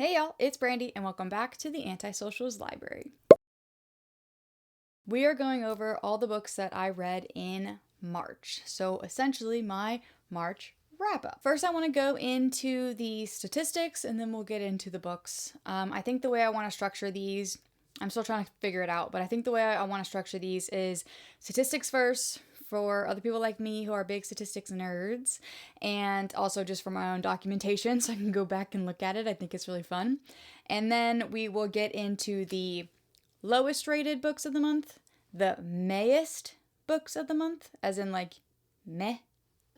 Hey y'all, it's Brandy and welcome back to the Antisocials Library. We are going over all the books that I read in March. So essentially my March wrap up. First, I want to go into the statistics and then we'll get into the books. I think the way I want to structure these, I'm still trying to figure it out, but I think the way I want to structure these is statistics first, for other people like me who are big statistics nerds, and also just for my own documentation so I can go back and look at it. I think it's really fun. And then we will get into the lowest rated books of the month, the mayest books of the month, as in like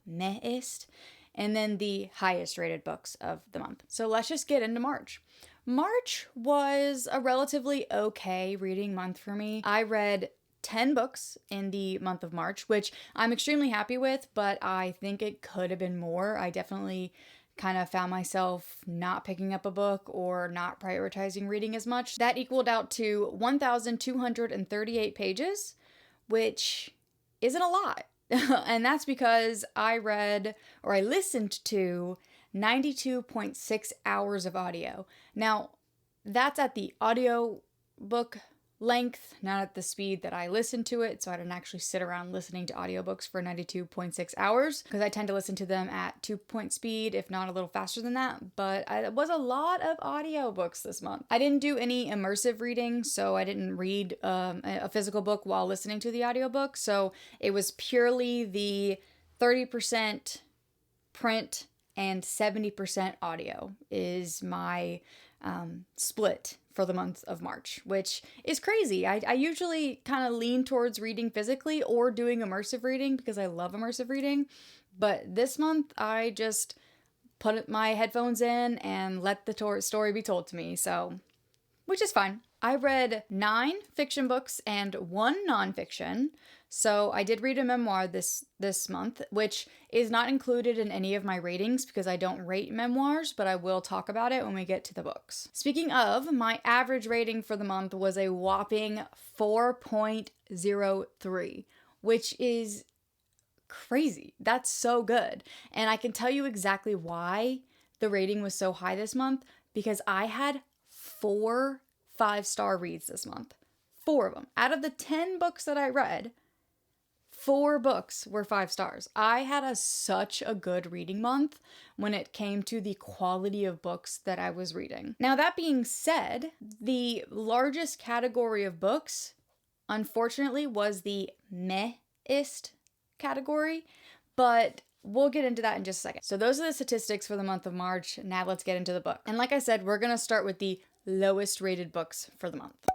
mayest, and then the highest rated books of the month. So let's just get into March. March was a relatively okay reading month for me. I read 10 books in the month of March, which I'm extremely happy with, but I think it could have been more. I definitely kind of found myself not picking up a book or not prioritizing reading as much. That equaled out to 1,238 pages, which isn't a lot. And that's because I listened to 92.6 hours of audio. Now, that's at the audio book length, not at the speed that I listen to it, so I don't actually sit around listening to audiobooks for 92.6 hours, because I tend to listen to them at 2-point speed, if not a little faster than that, but it was a lot of audiobooks this month. I didn't do any immersive reading, so I didn't read a physical book while listening to the audiobook, so it was purely the 30% print and 70% audio is my split for the month of March, which is crazy. I usually kind of lean towards reading physically or doing immersive reading because I love immersive reading. But this month, I just put my headphones in and let the story be told to me. So, which is fine. I read 9 fiction books and 1 nonfiction. So I did read a memoir this month, which is not included in any of my ratings because I don't rate memoirs, but I will talk about it when we get to the books. Speaking of, my average rating for the month was a whopping 4.03, which is crazy. That's so good. And I can tell you exactly why the rating was so high this month, because I had 4 5-star reads this month. 4 of them. Out of the 10 books that I read, 4 books were 5 stars. I had such a good reading month when it came to the quality of books that I was reading. Now, that being said, the largest category of books, unfortunately, was the meh-ist category, but we'll get into that in just a second. So those are the statistics for the month of March. Now let's get into the book. And like I said, we're going to start with the lowest rated books for the month.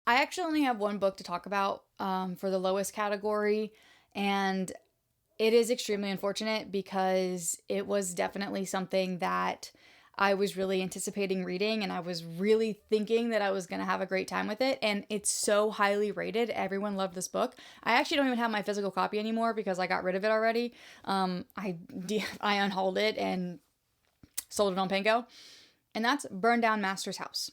I actually only have one book to talk about for the lowest category, and it is extremely unfortunate because it was definitely something that I was really anticipating reading, and I was really thinking that I was going to have a great time with it, and it's so highly rated. Everyone loved this book. I actually don't even have my physical copy anymore because I got rid of it already. I unhauled it and sold it on Pango, and that's Burn Down Master's House.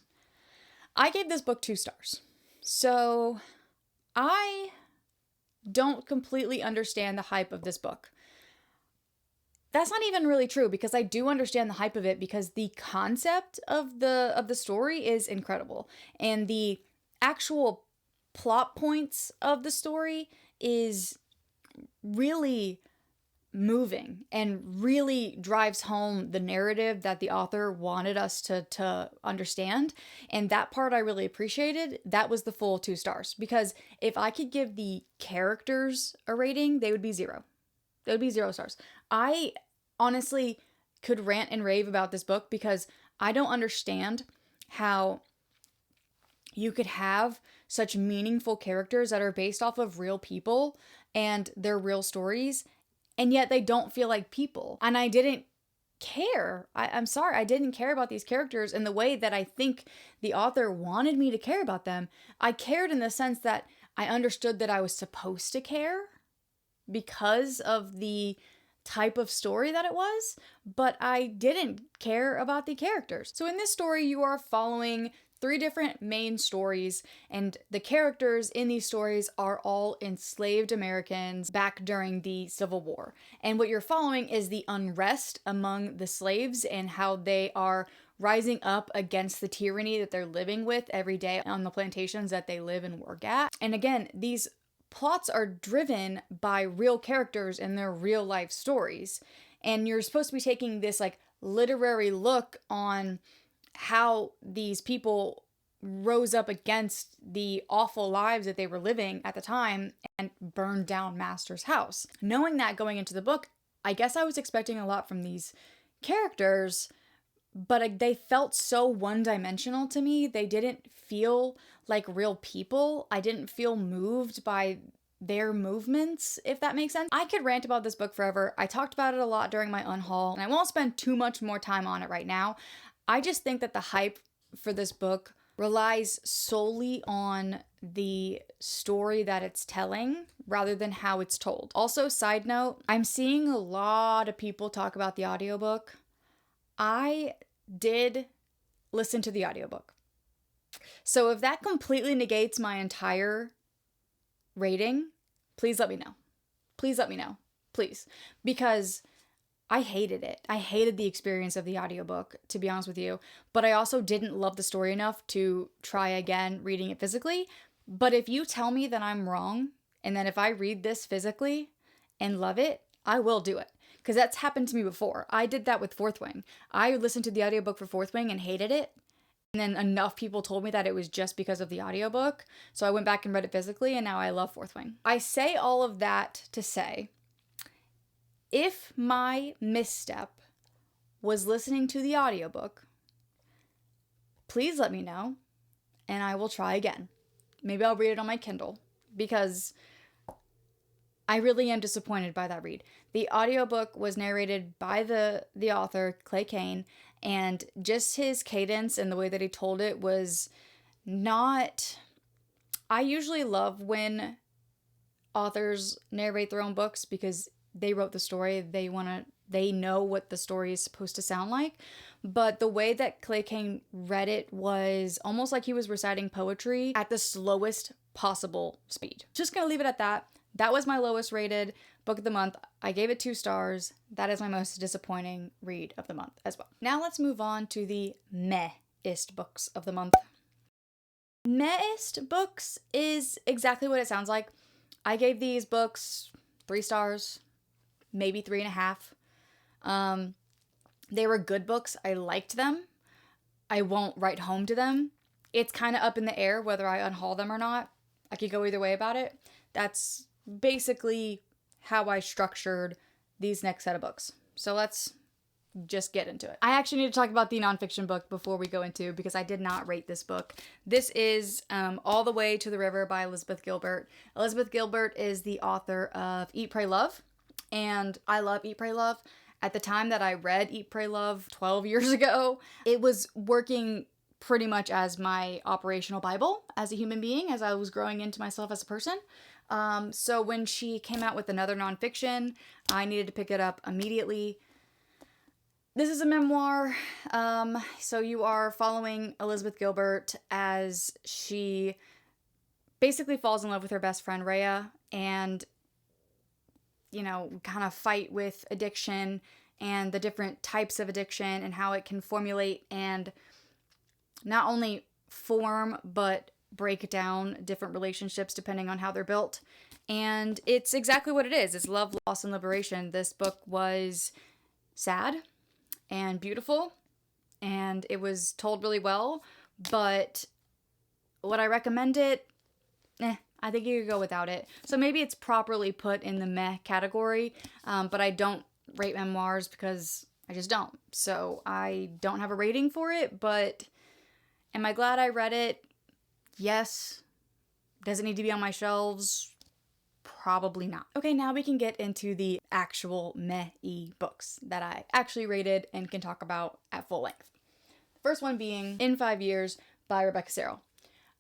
I gave this book 2 stars. So I don't completely understand the hype of this book. That's not even really true because I do understand the hype of it because the concept of the story is incredible, and the actual plot points of the story is really moving and really drives home the narrative that the author wanted us to understand. And that part I really appreciated. That was the full 2 stars, because if I could give the characters a rating, they would be 0. They would be 0 stars. I honestly could rant and rave about this book because I don't understand how you could have such meaningful characters that are based off of real people and their real stories, and yet they don't feel like people. And I didn't care. I'm sorry, I didn't care about these characters in the way that I think the author wanted me to care about them. I cared in the sense that I understood that I was supposed to care because of the type of story that it was, but I didn't care about the characters. So in this story, you are following 3 different main stories, and the characters in these stories are all enslaved Americans back during the Civil War. And what you're following is the unrest among the slaves and how they are rising up against the tyranny that they're living with every day on the plantations that they live and work at. And again, these plots are driven by real characters and their real life stories. And you're supposed to be taking this like literary look on how these people rose up against the awful lives that they were living at the time and burned down Master's house. Knowing that going into the book, I guess I was expecting a lot from these characters, but they felt so one-dimensional to me. They didn't feel like real people. I didn't feel moved by their movements, if that makes sense. I could rant about this book forever. I talked about it a lot during my unhaul, and I won't spend too much more time on it right now. I just think that the hype for this book relies solely on the story that it's telling rather than how it's told. Also, side note, I'm seeing a lot of people talk about the audiobook. I did listen to the audiobook. So if that completely negates my entire rating, please let me know. Please let me know. Please. Because I hated it. I hated the experience of the audiobook, to be honest with you. But I also didn't love the story enough to try again reading it physically. But if you tell me that I'm wrong, and that if I read this physically and love it, I will do it. Because that's happened to me before. I did that with Fourth Wing. I listened to the audiobook for Fourth Wing and hated it. And then enough people told me that it was just because of the audiobook. So I went back and read it physically, and now I love Fourth Wing. I say all of that to say, if my misstep was listening to the audiobook, please let me know, and I will try again. Maybe I'll read it on my Kindle, because I really am disappointed by that read. The audiobook was narrated by the author, Clay Kane, and just his cadence and the way that he told it was not... I usually love when authors narrate their own books because they wrote the story. They know what the story is supposed to sound like. But the way that Clay Kane read it was almost like he was reciting poetry at the slowest possible speed. Just gonna leave it at that. That was my lowest rated book of the month. I gave it 2 stars. That is my most disappointing read of the month as well. Now let's move on to the meh-ist books of the month. Meh-ist books is exactly what it sounds like. I gave these books 3 stars, maybe 3.5. They were good books. I liked them. I won't write home to them. It's kind of up in the air whether I unhaul them or not. I could go either way about it. That's basically how I structured these next set of books. So let's just get into it. I actually need to talk about the nonfiction book before we go into, because I did not rate this book. This is All the Way to the River by Elizabeth Gilbert. Elizabeth Gilbert is the author of Eat, Pray, Love, and I love Eat, Pray, Love. At the time that I read Eat, Pray, Love 12 years ago, it was working pretty much as my operational Bible as a human being, as I was growing into myself as a person. So when she came out with another nonfiction, I needed to pick it up immediately. This is a memoir, so you are following Elizabeth Gilbert as she basically falls in love with her best friend, Rhea, and, kind of fight with addiction and the different types of addiction and how it can formulate and not only form, but break down different relationships depending on how they're built. And it's exactly what it is. It's love, loss, and liberation. This book was sad and beautiful, and it was told really well, but would I recommend it? I think you could go without it. So maybe it's properly put in the meh category, but I don't rate memoirs because I just don't. So I don't have a rating for it, but am I glad I read it? Yes. Does it need to be on my shelves? Probably not. Okay, now we can get into the actual meh-y books that I actually rated and can talk about at full length. The first one being In 5 Years by Rebecca Serrell.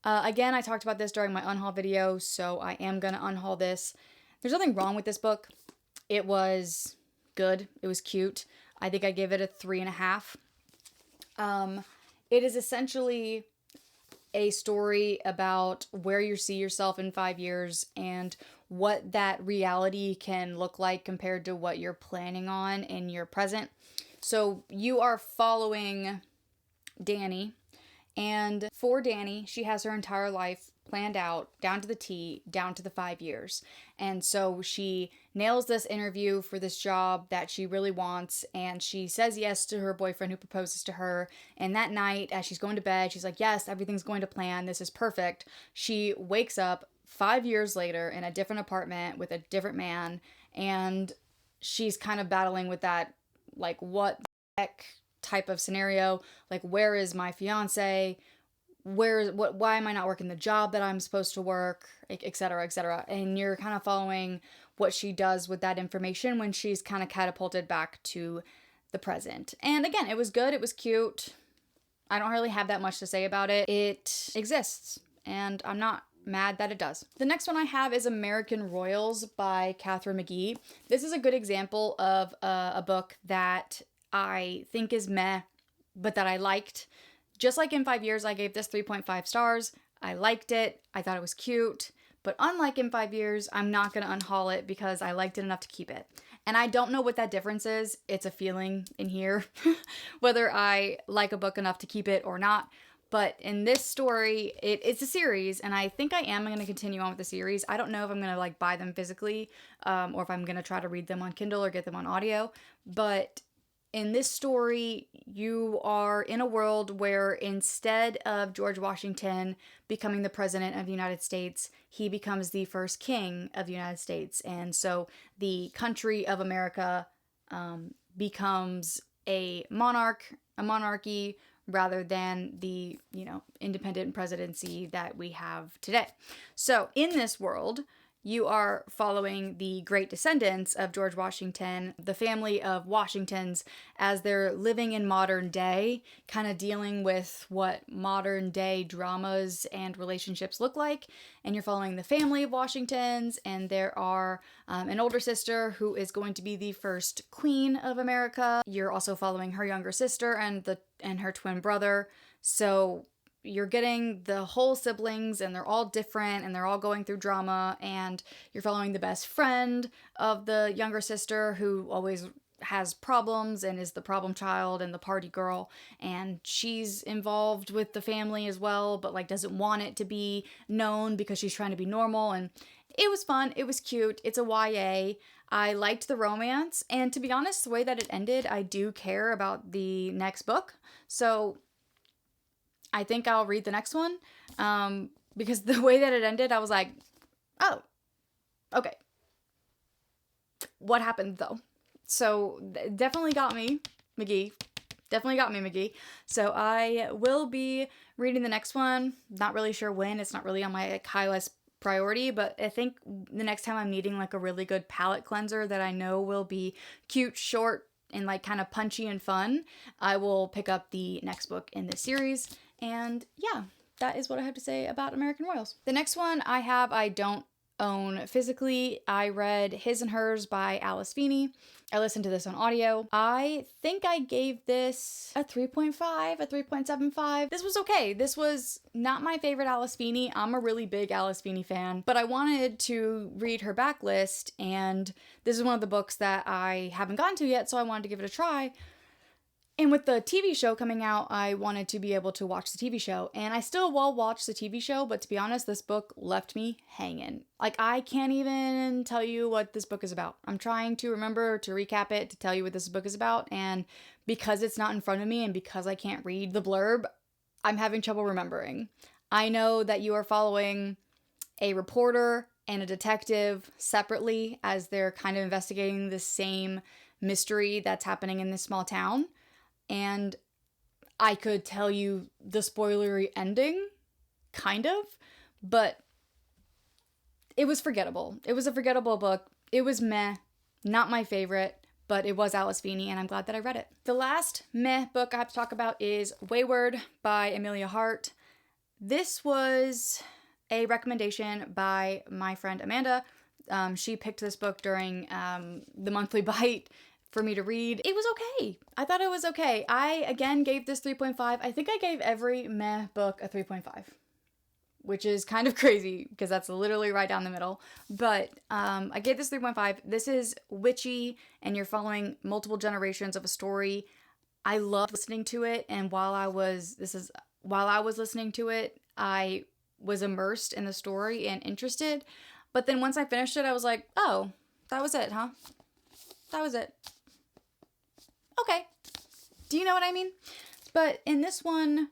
Again, I talked about this during my unhaul video, so I am gonna unhaul this. There's nothing wrong with this book. It was good. It was cute. I think I gave it a 3.5. It is essentially a story about where you see yourself in 5 years and what that reality can look like compared to what you're planning on in your present. So you are following Danny, and for Danny, she has her entire life planned out down to the T, down to the 5 years. And so she nails this interview for this job that she really wants, and she says yes to her boyfriend who proposes to her. And that night, as she's going to bed, she's like, yes, everything's going to plan. This is perfect. She wakes up 5 years later in a different apartment with a different man, and she's kind of battling with that, like, what the heck type of scenario. Like, where is my fiance? Why am I not working the job that I'm supposed to work, etc., etc. And you're kind of following what she does with that information when she's kind of catapulted back to the present. And again, it was good, it was cute. I don't really have that much to say about it. It exists, and I'm not mad that it does. The next one I have is American Royals by Katharine McGee. This is a good example of a book that I think is meh, but that I liked. Just like in 5 years, I gave this 3.5 stars. I liked it. I thought it was cute. But unlike in 5 years, I'm not going to unhaul it because I liked it enough to keep it. And I don't know what that difference is. It's a feeling in here, whether I like a book enough to keep it or not. But in this story, it's a series, and I think I am going to continue on with the series. I don't know if I'm going to like buy them physically, or if I'm going to try to read them on Kindle or get them on audio. But in this story, you are in a world where instead of George Washington becoming the president of the United States, he becomes the first king of the United States. And so the country of America becomes a monarchy, rather than the, independent presidency that we have today. So in this world, you are following the great descendants of George Washington, the family of Washingtons, as they're living in modern day, kind of dealing with what modern day dramas and relationships look like. And you're following the family of Washingtons, and there are an older sister who is going to be the first queen of America. You're also following her younger sister and her twin brother. So you're getting the whole siblings, and they're all different, and they're all going through drama, and you're following the best friend of the younger sister who always has problems and is the problem child and the party girl, and she's involved with the family as well, but like doesn't want it to be known because she's trying to be normal. And it was fun, it was cute, it's a YA. I liked the romance, and to be honest, the way that it ended, I do care about the next book, so I think I'll read the next one, because the way that it ended, I was like, oh, okay. What happened, though? So, definitely got me, McGee. Definitely got me, McGee. So, I will be reading the next one. Not really sure when. It's not really on my high list priority, but I think the next time I'm needing like a really good palate cleanser that I know will be cute, short, and like kind of punchy and fun, I will pick up the next book in this series. And yeah, that is what I have to say about American Royals. The next one I don't own physically. I read His and Hers by Alice Feeney. I listened to this on audio. I think I gave this a 3.5, a 3.75. This was okay. This was not my favorite Alice Feeney. I'm a really big Alice Feeney fan, but I wanted to read her backlist, and this is one of the books that I haven't gotten to yet, so I wanted to give it a try. And with the TV show coming out, I wanted to be able to watch the TV show. And I still will watch the TV show, but to be honest, this book left me hanging. Like, I can't even tell you what this book is about. I'm trying to remember to recap it, to tell you what this book is about. And because it's not in front of me and because I can't read the blurb, I'm having trouble remembering. I know that you are following a reporter and a detective separately as they're kind of investigating the same mystery that's happening in this small town. And I could tell you the spoilery ending, kind of, but it was forgettable. It was a forgettable book. It was meh, not my favorite, but it was Alice Feeney, and I'm glad that I read it. The last meh book I have to talk about is Wayward by Amelia Hart. This was a recommendation by my friend Amanda. She picked this book during the monthly bite for me to read. It was okay. I thought it was okay. I, again, gave this 3.5. I think I gave every meh book a 3.5. which is kind of crazy because that's literally right down the middle. But I gave this 3.5. This is witchy, and you're following multiple generations of a story. I loved listening to it, and while I was listening to it, I was immersed in the story and interested. But then once I finished it, I was like, oh, that was it, huh? That was it. Okay. Do you know what I mean? But in this one,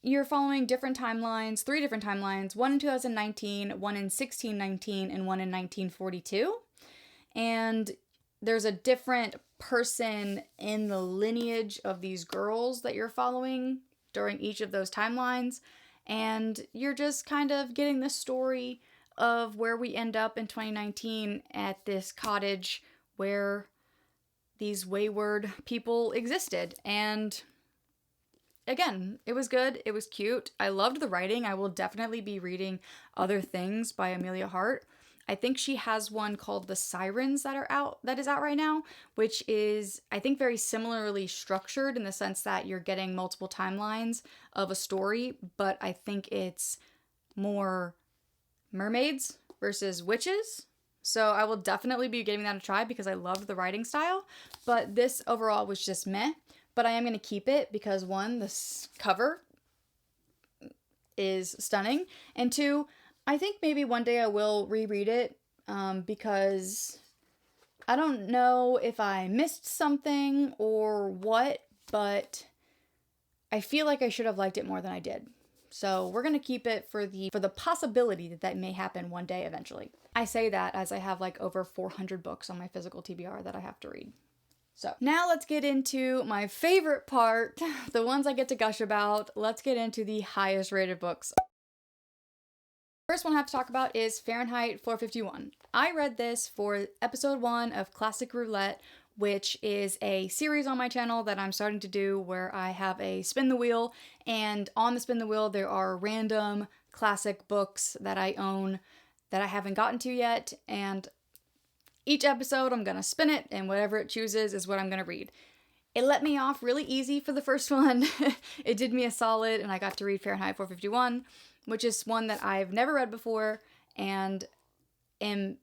you're following different timelines, 3 different timelines, one in 2019, one in 1619, and one in 1942. And there's a different person in the lineage of these girls that you're following during each of those timelines. And you're just kind of getting the story of where we end up in 2019 at this cottage where these wayward people existed. And again, it was good. It was cute. I loved the writing. I will definitely be reading Other Things by Amelia Hart. I think she has one called The Sirens that is out right now, which is, I think, very similarly structured in the sense that you're getting multiple timelines of a story, but I think it's more mermaids versus witches. So I will definitely be giving that a try because I loved the writing style, but this overall was just meh. But I am going to keep it because 1, this cover is stunning, and 2, I think maybe one day I will reread it because I don't know if I missed something or what, but I feel like I should have liked it more than I did. So we're going to keep it for the possibility that may happen one day eventually. I say that as I have like over 400 books on my physical TBR that I have to read. So now let's get into my favorite part, the ones I get to gush about. Let's get into the highest rated books. First one I have to talk about is Fahrenheit 451. I read this for episode 1 of Classic Roulette, which is a series on my channel that I'm starting to do where I have a spin the wheel, and on the spin the wheel there are random classic books that I own that I haven't gotten to yet, and each episode I'm gonna spin it, and whatever it chooses is what I'm gonna read. It let me off really easy for the first one. It did me a solid, and I got to read Fahrenheit 451, which is one that I've never read before, and am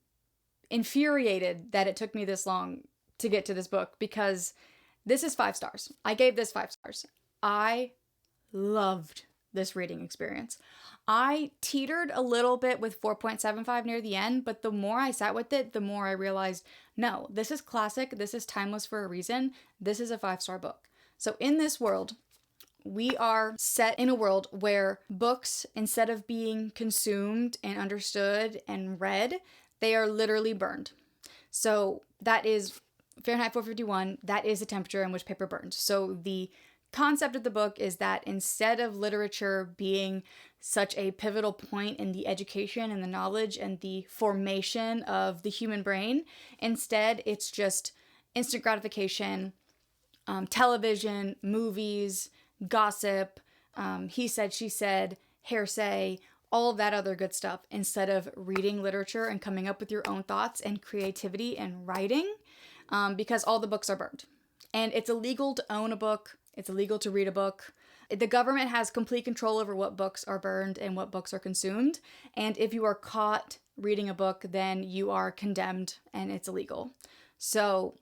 infuriated that it took me this long to get to this book, because this is 5 stars. I gave this 5 stars. I loved this reading experience. I teetered a little bit with 4.75 near the end, but the more I sat with it, the more I realized, no, this is classic. This is timeless for a reason. This is a 5-star book. So in this world, we are set in a world where books, instead of being consumed and understood and read, they are literally burned. So that is Fahrenheit 451. That is the temperature in which paper burns. So the concept of the book is that instead of literature being such a pivotal point in the education and the knowledge and the formation of the human brain, instead it's just instant gratification, television, movies, gossip, he said, she said, hearsay, all of that other good stuff, instead of reading literature and coming up with your own thoughts and creativity and writing, because all the books are burned. And it's illegal to own a book. It's illegal to read a book. The government has complete control over what books are burned and what books are consumed. And if you are caught reading a book, then you are condemned and it's illegal. So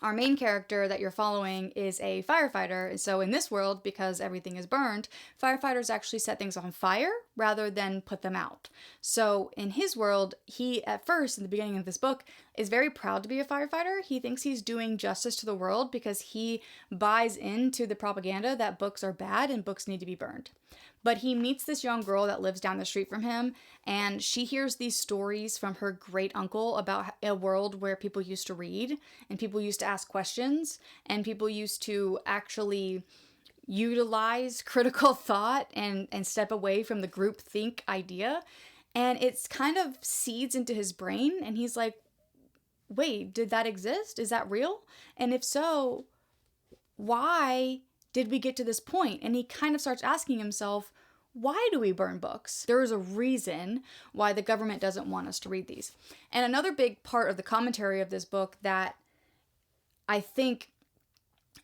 our main character that you're following is a firefighter. And so in this world, because everything is burned, firefighters actually set things on fire rather than put them out. So in his world, he at first, in the beginning of this book, is very proud to be a firefighter. He thinks he's doing justice to the world because he buys into the propaganda that books are bad and books need to be burned. But he meets this young girl that lives down the street from him, and she hears these stories from her great uncle about a world where people used to read, and people used to ask questions, and people used to actually utilize critical thought and step away from the groupthink idea. And it's kind of seeds into his brain, and he's like, wait, did that exist? Is that real? And if so, why did we get to this point? And he kind of starts asking himself, why do we burn books? There is a reason why the government doesn't want us to read these. And another big part of the commentary of this book that I think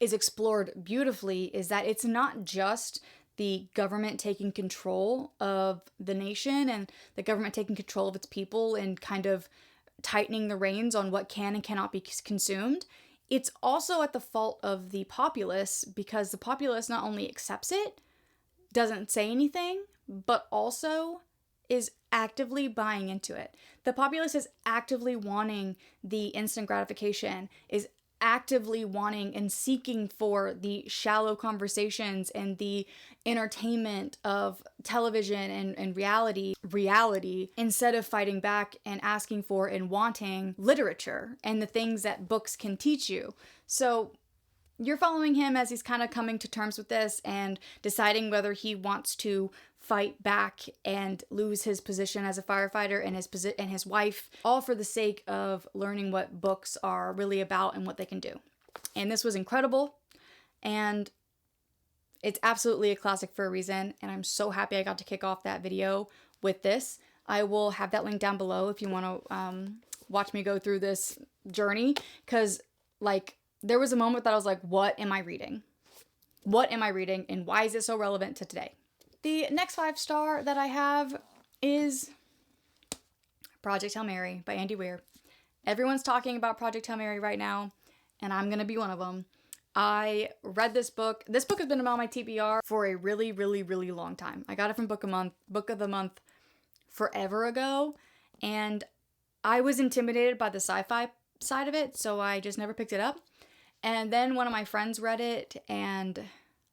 is explored beautifully is that it's not just the government taking control of the nation and the government taking control of its people and kind of tightening the reins on what can and cannot be consumed. It's also at the fault of the populace, because the populace not only accepts it, doesn't say anything, but also is actively buying into it. The populace is actively wanting the instant gratification, is actively wanting and seeking for the shallow conversations and the entertainment of television and reality, instead of fighting back and asking for and wanting literature and the things that books can teach you. So you're following him as he's kind of coming to terms with this and deciding whether he wants to fight back and lose his position as a firefighter and his wife, all for the sake of learning what books are really about and what they can do. And this was incredible, and it's absolutely a classic for a reason, and I'm so happy I got to kick off that video with this. I will have that link down below if you want to watch me go through this journey, because there was a moment that I was like, what am I reading? What am I reading, and why is it so relevant to today? The next 5-star that I have is Project Hail Mary by Andy Weir. Everyone's talking about Project Hail Mary right now, and I'm going to be one of them. I read this book. This book has been on my TBR for a really, really, really long time. I got it from Book of the Month forever ago, and I was intimidated by the sci-fi side of it, so I just never picked it up. And then one of my friends read it and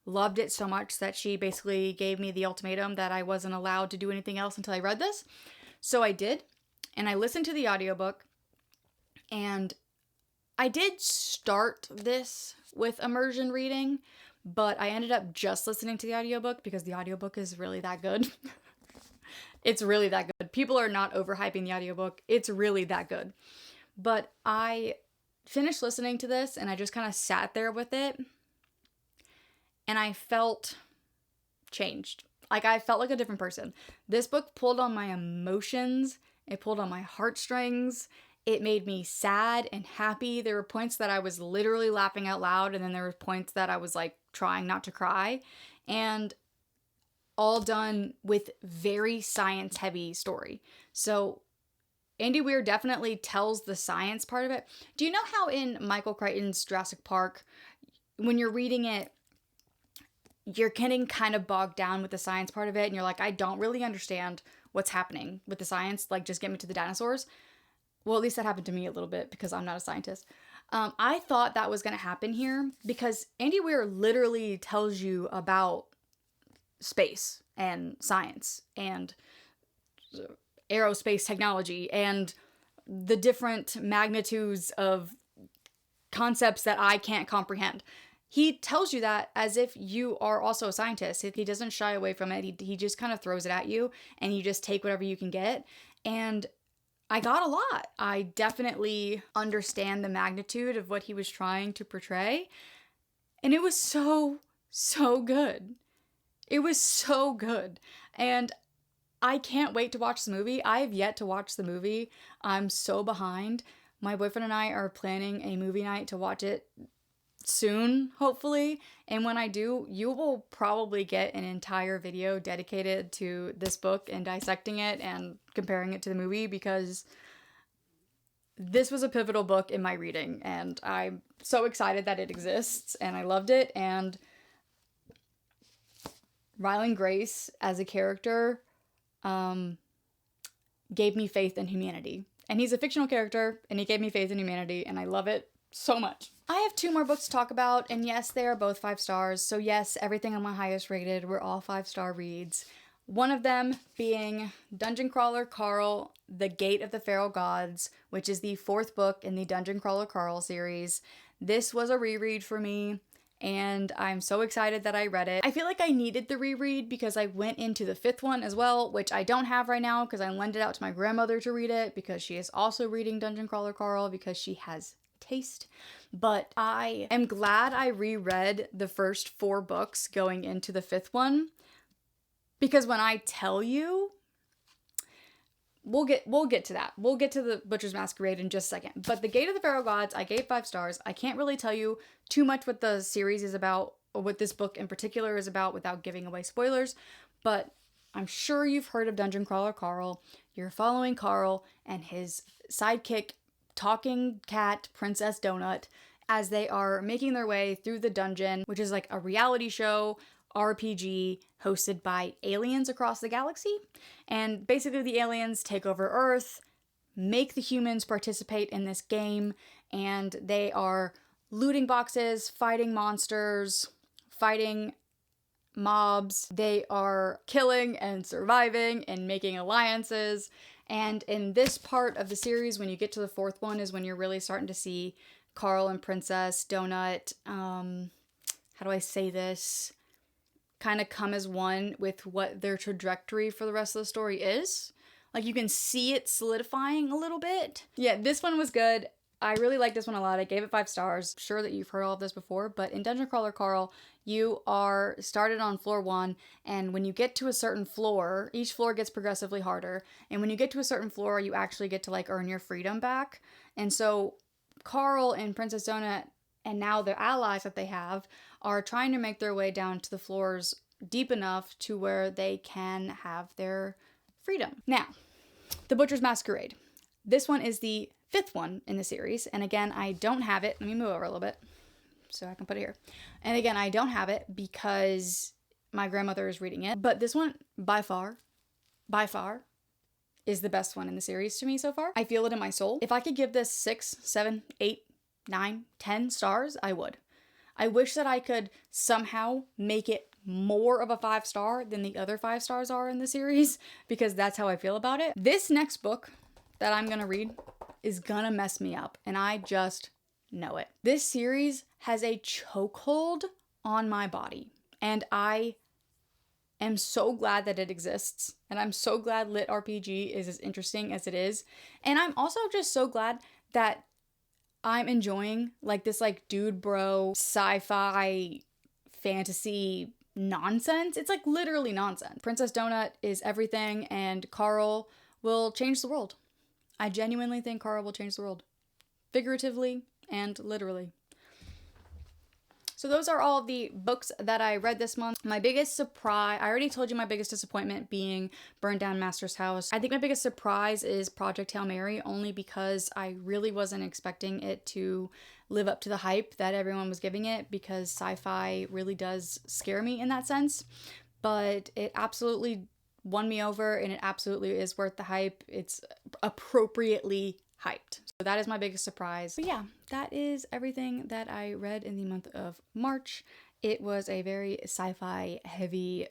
loved it so much that she basically gave me the ultimatum that I wasn't allowed to do anything else until I read this. So I did, and I listened to the audiobook, and I did start this with immersion reading, but I ended up just listening to the audiobook because the audiobook is really that good. It's really that good. People are not overhyping the audiobook. It's really that good. But I finished listening to this, and I just kind of sat there with it, and I felt changed. I felt like a different person. This book pulled on my emotions. It pulled on my heartstrings. It made me sad and happy. There were points that I was literally laughing out loud, and then there were points that I was trying not to cry. And all done with very science-heavy story. So Andy Weir definitely tells the science part of it. Do you know how in Michael Crichton's Jurassic Park, when you're reading it, you're getting kind of bogged down with the science part of it, and you're like, I don't really understand what's happening with the science, just get me to the dinosaurs? Well, at least that happened to me a little bit because I'm not a scientist. I thought that was going to happen here because Andy Weir literally tells you about space and science and aerospace technology and the different magnitudes of concepts that I can't comprehend. He tells you that as if you are also a scientist. He doesn't shy away from it. He just kind of throws it at you, and you just take whatever you can get. And I got a lot. I definitely understand the magnitude of what he was trying to portray. And it was so, so good. It was so good. And I can't wait to watch the movie. I have yet to watch the movie. I'm so behind. My boyfriend and I are planning a movie night to watch it soon, hopefully. And when I do, you will probably get an entire video dedicated to this book and dissecting it and comparing it to the movie, because this was a pivotal book in my reading, and I'm so excited that it exists, and I loved it. And Ryland Grace as a character gave me faith in humanity. And he's a fictional character, and he gave me faith in humanity, and I love it so much. I have 2 more books to talk about, and yes, they are both 5 stars. So yes, everything on my highest rated were all 5-star reads. One of them being Dungeon Crawler Carl, The Gate of the Feral Gods, which is the 4th book in the Dungeon Crawler Carl series. This was a reread for me, and I'm so excited that I read it. I feel like I needed the reread because I went into the 5th one as well, which I don't have right now because I lent it out to my grandmother to read it because she is also reading Dungeon Crawler Carl because she has taste. But I am glad I reread the first 4 books going into the 5th one, because when I tell you, we'll get to that. We'll get to the Butcher's Masquerade in just a second. But The Gate of the Feral Gods, I gave 5 stars. I can't really tell you too much what the series is about what this book in particular is about without giving away spoilers, but I'm sure you've heard of Dungeon Crawler Carl. You're following Carl and his sidekick, talking cat, Princess Donut, as they are making their way through the dungeon, which is like a reality show RPG hosted by aliens across the galaxy. And basically the aliens take over Earth, make the humans participate in this game, and they are looting boxes, fighting monsters, fighting mobs. They are killing and surviving and making alliances. And in this part of the series, when you get to the fourth one, is when you're really starting to see Carl and Princess Donut, how do I say this, kind of come as one with what their trajectory for the rest of the story is. Like, you can see it solidifying a little bit. Yeah, this one was good. I really like this one a lot. I gave it 5 stars. Sure that you've heard all of this before, but in Dungeon Crawler Carl, you are started on floor 1, and when you get to a certain floor, each floor gets progressively harder, and when you get to a certain floor, you actually get to, like, earn your freedom back. And so Carl and Princess Donut, and now their allies that they have, are trying to make their way down to the floors deep enough to where they can have their freedom. Now, The Butcher's Masquerade. This one is the 5th one in the series, and again, I don't have it. Let me move over a little bit so I can put it here. And again, I don't have it because my grandmother is reading it, but this one, by far, is the best one in the series to me so far. I feel it in my soul. If I could give this 6, 7, 8, 9, 10 stars, I would. I wish that I could somehow make it more of a 5-star than the other 5 stars are in the series, because that's how I feel about it. This next book that I'm gonna read is gonna mess me up, and I just know it. This series has a chokehold on my body, and I am so glad that it exists, and I'm so glad lit RPG is as interesting as it is, and I'm also just so glad that I'm enjoying like this like dude bro sci-fi fantasy nonsense. It's like literally nonsense. Princess Donut is everything, and Carl will change the world. I genuinely think Carl will change the world. Figuratively and literally. So those are all the books that I read this month. My biggest surprise, I already told you my biggest disappointment being Burned Down Master's House. I think my biggest surprise is Project Hail Mary, only because I really wasn't expecting it to live up to the hype that everyone was giving it, because sci-fi really does scare me in that sense. But it absolutely won me over, and it absolutely is worth the hype. It's appropriately hyped. So that is my biggest surprise. But yeah, that is everything that I read in the month of March. It was a very sci-fi heavy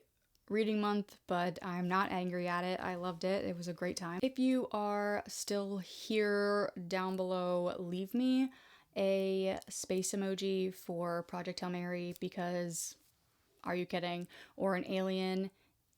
reading month, but I'm not angry at it. I loved it. It was a great time. If you are still here, down below, leave me a space emoji for Project Hail Mary, because are you kidding? Or an alien.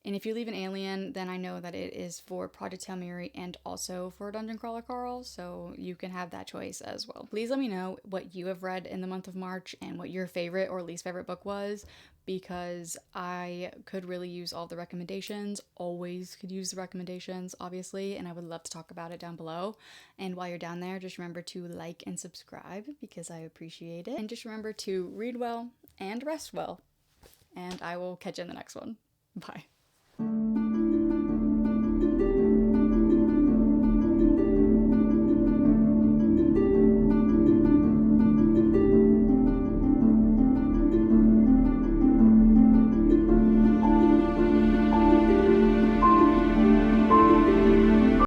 And if you leave an alien, then I know that it is for Project Hail Mary and also for Dungeon Crawler Carl, so you can have that choice as well. Please let me know what you have read in the month of March and what your favorite or least favorite book was, because I could really use all the recommendations. Always could use the recommendations, obviously, and I would love to talk about it down below. And while you're down there, just remember to like and subscribe, because I appreciate it. And just remember to read well and rest well. And I will catch you in the next one. Bye.